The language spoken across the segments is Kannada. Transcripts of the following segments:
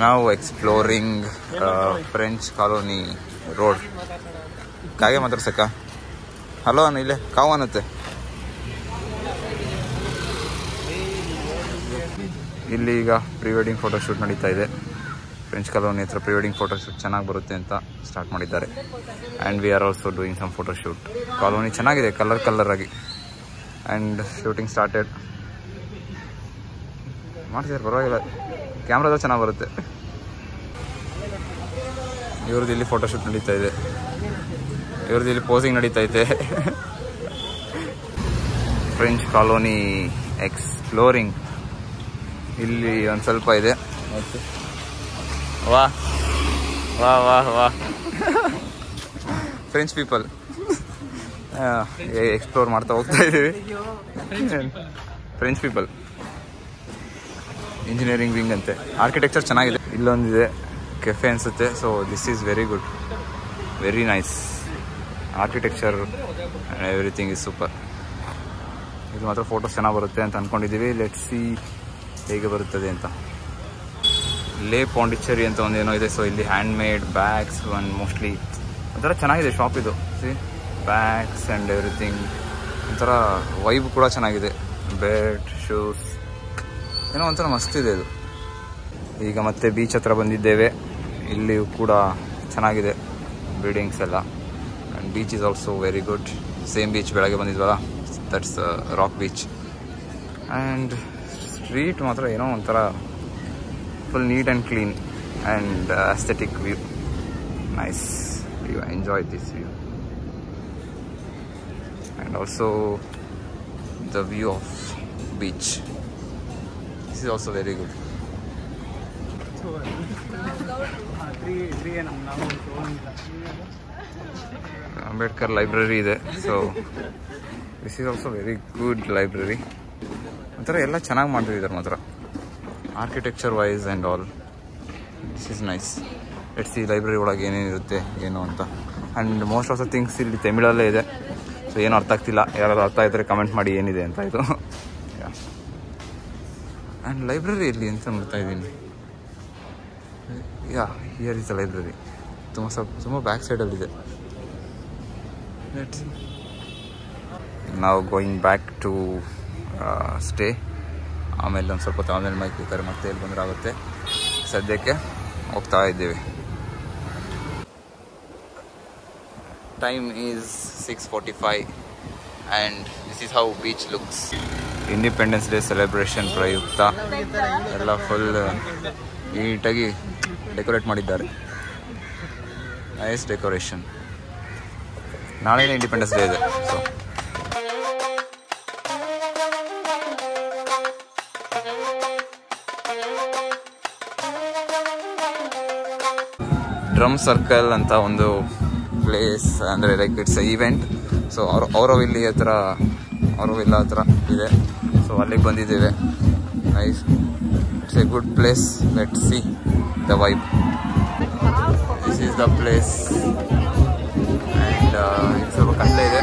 ನಾವು ಎಕ್ಸ್ಪ್ಲೋರಿಂಗ್ ಫ್ರೆಂಚ್ ಕಾಲೋನಿ ರೋಡ್. ಕಾಗೆ ಮಾತ್ರ ಸಕ್ಕ ಹಲೋ ಅನ್ನ ಇಲ್ಲೇ ಕಾವು ಅನ್ನತ್ತೆ. ಇಲ್ಲಿ ಈಗ ಪ್ರೀ ವೆಡ್ಡಿಂಗ್ ಫೋಟೋಶೂಟ್ ನಡೀತಾ ಇದೆ. ಫ್ರೆಂಚ್ ಕಾಲೋನಿ ಹತ್ರ ಪ್ರೀ ವೆಡ್ಡಿಂಗ್ ಫೋಟೋಶೂಟ್ ಚೆನ್ನಾಗಿ ಬರುತ್ತೆ ಅಂತ ಸ್ಟಾರ್ಟ್ ಮಾಡಿದ್ದಾರೆ. And we are also doing some photoshoot. Colony ಚೆನ್ನಾಗಿದೆ ಕಲರ್ ಆಗಿ. And shooting started. ಮಾಡ್ತಿದ್ದಾರೆ ಪರವಾಗಿಲ್ಲ, ಕ್ಯಾಮ್ರಾದ ಚೆನ್ನಾಗಿ ಬರುತ್ತೆ. ಇವ್ರದ್ದು ಇಲ್ಲಿ ಫೋಟೋಶೂಟ್ ನಡೀತಾ ಇದೆ, ಇವ್ರದ್ದು ಇಲ್ಲಿ ಪೋಸಿಂಗ್ ನಡೀತಾ ಇದೆ. ಫ್ರೆಂಚ್ ಕಾಲೋನಿ ಎಕ್ಸ್ಪ್ಲೋರಿಂಗ್ ಇಲ್ಲಿ ಒಂದು ಸ್ವಲ್ಪ ಇದೆ. ವಾ ವಾ ವಾ ವಾ ಫ್ರೆಂಚ್ ಪೀಪಲ್ ಎಕ್ಸ್ಪ್ಲೋರ್ ಮಾಡ್ತಾ ಹೋಗ್ತಾ ಇದ್ದೀವಿ. ಫ್ರೆಂಚ್ ಪೀಪಲ್ ಇಂಜಿನಿಯರಿಂಗ್ ವಿಂಗ್ ಅಂತೆ. ಆರ್ಕಿಟೆಕ್ಚರ್ ಚೆನ್ನಾಗಿದೆ. ಇಲ್ಲೊಂದಿದೆ ಕೆಫೆ ಅನಿಸುತ್ತೆ. So this is very good, very nice. Architecture everything is super. ಇದು ಮಾತ್ರ ಫೋಟೋಸ್ ಚೆನ್ನಾಗಿ ಬರುತ್ತೆ ಅಂತ ಅಂದ್ಕೊಂಡಿದ್ದೀವಿ. ಲೆಟ್ಸ್ ಸಿ ಹೇಗೆ ಬರುತ್ತದೆ ಅಂತ. ಲೇ ಪಾಂಡಿಚೇರಿ ಅಂತ ಒಂದೇನೋ ಇದೆ. ಸೊ ಇಲ್ಲಿ ಹ್ಯಾಂಡ್ ಮೇಡ್ ಬ್ಯಾಗ್ಸ್ ಒಂದು ಮೋಸ್ಟ್ಲಿ ಒಂಥರ ಚೆನ್ನಾಗಿದೆ ಶಾಪ್ ಇದು. C bags and everything. ಒಂಥರ ವೈಬ್ ಕೂಡ ಚೆನ್ನಾಗಿದೆ. ಬೆಡ್, ಶೂಸ್ ಏನೋ ಒಂಥರ ಮಸ್ತಿದೆ ಇದು. ಈಗ ಮತ್ತೆ ಬೀಚ್ ಹತ್ರ ಬಂದಿದ್ದೇವೆ. ಇಲ್ಲಿಯೂ ಕೂಡ ಚೆನ್ನಾಗಿದೆ ಬಿಲ್ಡಿಂಗ್ಸ್ ಎಲ್ಲ. And beach is also very good. Same beach ಬೆಳಗ್ಗೆ ಬಂದಿದ್ವಲ್ಲ, that's rock beach. And street ಮಾತ್ರ ಏನೋ ಒಂಥರ full neat and clean and aesthetic view. Nice view. Enjoy this view. And also the view of beach. This is also very good. Ambedkar library ಇದೆ. So this is also very good library. ಒಂಥರ ಎಲ್ಲ ಚೆನ್ನಾಗಿ ಮಾಡ್ತಿದ್ದಾರೆ ಮಾತ್ರ, architecture wise and all. This is nice. Let's see library ಒಳಗೆ ಏನೇನಿರುತ್ತೆ ಏನು ಅಂತ. And most of the things ಇಲ್ಲಿ ತಮಿಳಲ್ಲೇ ಇದೆ. ಸೊ ಏನು ಅರ್ಥ ಆಗ್ತಿಲ್ಲ. ಯಾರಾದ್ರು ಅರ್ಥ ಆಗಿದ್ರೆ ಕಮೆಂಟ್ ಮಾಡಿ ಏನಿದೆ ಅಂತ ಇದು. ಆ್ಯಂಡ್ ಲೈಬ್ರರಿ ಇಲ್ಲಿ ಅಂತ ನೋಡ್ತಾ ಇದ್ದೀನಿ. ಯಾ ಹಿಯರ್ ಇಸ್ ದ ಲೈಬ್ರರಿ. ತುಂಬ ಬ್ಯಾಕ್ ಸೈಡಲ್ಲಿದೆ. ನಾವು ಗೋಯಿಂಗ್ ಬ್ಯಾಕ್ ಟು ಸ್ಟೇ. ಆಮೇಲೆ ಒಂದು ಸ್ವಲ್ಪ ಆಮೇಲೆ ಮೈಕ್ ಬೇಕಾದ್ರೆ ಮತ್ತೆ ಎಲ್ಲಿ ಬಂದರೆ ಆಗುತ್ತೆ. ಸದ್ಯಕ್ಕೆ ಹೋಗ್ತಾ ಇದ್ದೇವೆ. Time is 6:45 and this is how beach looks. Independence day celebration ಪ್ರಯುಕ್ತ ಎಲ್ಲ ಫುಲ್ ನೀಟಾಗಿ ಡೆಕೋರೇಟ್ ಮಾಡಿದ್ದಾರೆ. Nice decoration. ನಾಳೆನೇ ಇಂಡಿಪೆಂಡೆನ್ಸ್ ಡೇ ಇದೆ. ಸೊ ಡ್ರಮ್ ಸರ್ಕಲ್ ಅಂತ ಒಂದು ಪ್ಲೇಸ್, ಅಂದರೆ ಲೈಕ್ ಇಟ್ಸ್ ಈವೆಂಟ್. ಸೊ ಔರವಿಲ್ಲಿ ಹತ್ರ, ಔರವಿಲ್ಲ ಹತ್ರ ಇದೆ. ಸೊ ಅಲ್ಲಿಗೆ ಬಂದಿದ್ದೇವೆ. Nice, it's A good place. Let's see the vibe. This is the place. And ಇದು ಸ್ವಲ್ಪ ಕತ್ಲೆ ಇದೆ.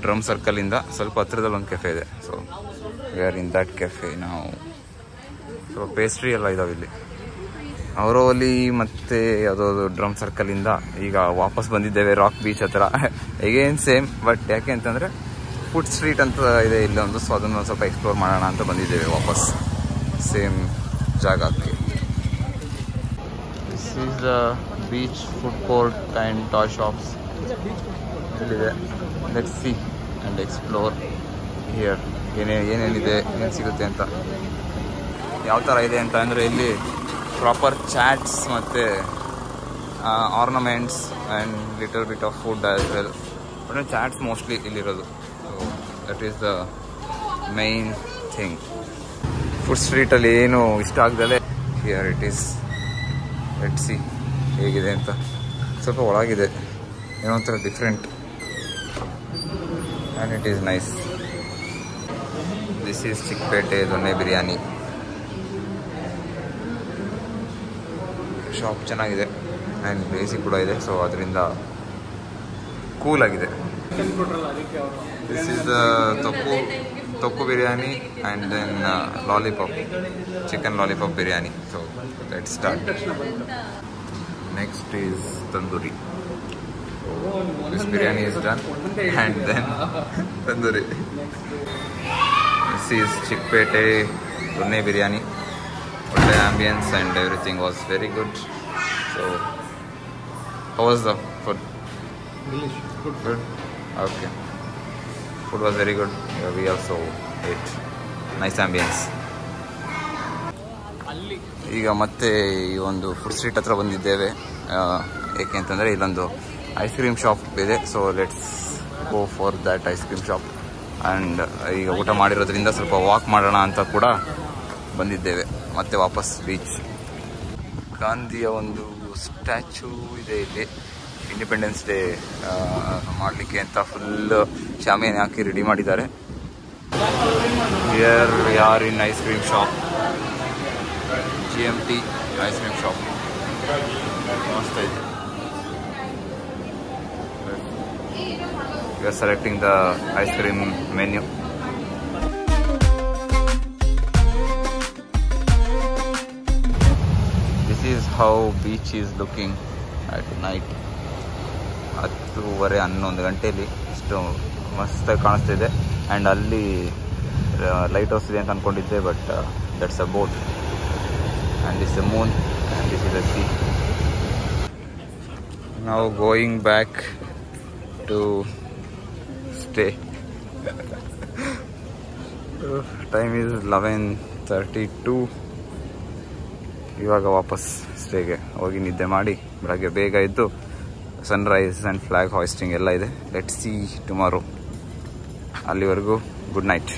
ಡ್ರಮ್ ಸರ್ಕಲಿಂದ ಸ್ವಲ್ಪ ಹತ್ತಿರದಲ್ಲಿ ಒಂದು ಕೆಫೆ ಇದೆ. So we are in that cafe ನಾವು. ಸೊ ಪೇಸ್ಟ್ರಿ ಎಲ್ಲ ಇದಾವೆ ಇಲ್ಲಿ. ಅವರಲ್ಲಿ ಮತ್ತೆ ಯಾವುದೋ ಡ್ರಮ್ ಸರ್ಕಲಿಂದ ಈಗ ವಾಪಸ್ ಬಂದಿದ್ದೇವೆ ರಾಕ್ ಬೀಚ್ ಹತ್ರ. ಎಗೇನ್ ಸೇಮ್, ಬಟ್ ಯಾಕೆ ಅಂತಂದರೆ ಫುಡ್ ಸ್ಟ್ರೀಟ್ ಅಂತ ಇದೆ ಇಲ್ಲೊಂದು. ಸೊ ಅದನ್ನು ಸ್ವಲ್ಪ ಎಕ್ಸ್ಪ್ಲೋರ್ ಮಾಡೋಣ ಅಂತ ಬಂದಿದ್ದೇವೆ ವಾಪಸ್. ಸೇಮ್ ಜಾಗಕ್ಕೆ. This is the beach food court and toy shops. ಇಲ್ಲಿದೆ. Let's see and explore here ಏನೇನಿದೆ, ಏನು ಸಿಗುತ್ತೆ ಅಂತ. ಯಾವ ಥರ ಇದೆ ಅಂತ ಅಂದರೆ ಇಲ್ಲಿ ಪ್ರಾಪರ್ ಚಾಟ್ಸ್ ಮತ್ತು ornaments and little bit of food as well. But chaats mostly ಇಲ್ಲಿರೋದು. So that is the main thing. Food ಸ್ಟ್ರೀಟಲ್ಲಿ ಏನು ಇಷ್ಟ ಆಗ್ದಲೇ here it is. Let's see ಹೇಗಿದೆ ಅಂತ. ಸ್ವಲ್ಪ ಒಳಗಿದೆ, ಏನೋ ಒಂಥರ different and it is nice. This is Chickpete donne biryani shop. ಚೆನ್ನಾಗಿದೆ ಆ್ಯಂಡ್ ಬೇಸಿ ಕೂಡ ಇದೆ, ಸೊ ಅದರಿಂದ ಕೂಲ್ ಆಗಿದೆ. This is the thokku biryani and then lollipop, chicken lollipop biryani. So let's start. Next is tandoori. This biryani is done and then tandoori. This is Chickpete Donne biryani. The ambience and everything was very good. So how was the food? Good. Okay. Food was very good. We also ate. Nice ambience. ಈಗ ಮತ್ತೆ ಈ ಒಂದು ಫುಡ್ ಸ್ಟ್ರೀಟ್ ಹತ್ರ ಬಂದಿದ್ದೇವೆ. ಏಕೆ ಅಂತಂದರೆ ಇಲ್ಲೊಂದು ಐಸ್ ಕ್ರೀಮ್ ಶಾಪ್ ಇದೆ. So let's go for that ice cream shop. And ಈಗ ಊಟ ಮಾಡಿರೋದ್ರಿಂದ ಸ್ವಲ್ಪ ವಾಕ್ ಮಾಡೋಣ ಅಂತ ಕೂಡ ಬಂದಿದ್ದೇವೆ. ಮತ್ತೆ ವಾಪಸ್ ಬೀಚ್. ಗಾಂಧಿಯ ಒಂದು ಸ್ಟ್ಯಾಚು ಇದೆ ಇಲ್ಲಿ. ಇಂಡಿಪೆಂಡೆನ್ಸ್ ಡೇ ಮಾಡಲಿಕ್ಕೆ ಅಂತ ಫುಲ್ ಶಾಮಿಯಾನ ಹಾಕಿ ರೆಡಿ ಮಾಡಿದ್ದಾರೆ. Here we are in ice cream shop. GMT ice cream shop ಮಸ್ತ್ ಇದೆ. We are selecting the ice cream menu. This is how beach is looking at night. 10:30 ಗಂಟೆಯಲ್ಲಿ ಇಷ್ಟು ಮಸ್ತಾಗಿ ಕಾಣಿಸ್ತಿದೆ. ಆ್ಯಂಡ್ ಅಲ್ಲಿ ಲೈಟ್ ಹೌಸ್ ಇದೆ ಅಂತ ಅಂದ್ಕೊಂಡಿದ್ದೆ, but that's a boat and this the moon and this is the sea. Now going back to stay. Time is 11:32. ಇವಾಗ ವಾಪಸ್ ಸ್ಟೇಗೆ ಹೋಗಿ ನಿದ್ದೆ ಮಾಡಿ ಬೆಳಗ್ಗೆ ಬೇಗ ಎದ್ದು ಸನ್ರೈಸ್ ಆ್ಯಂಡ್ ಫ್ಲಾಗ್ ಹಾಯಿಸ್ಟಿಂಗ್ ಎಲ್ಲ ಇದೆ. Let's see tomorrow. ಅಲ್ಲಿವರೆಗೂ ಗುಡ್ ನೈಟ್.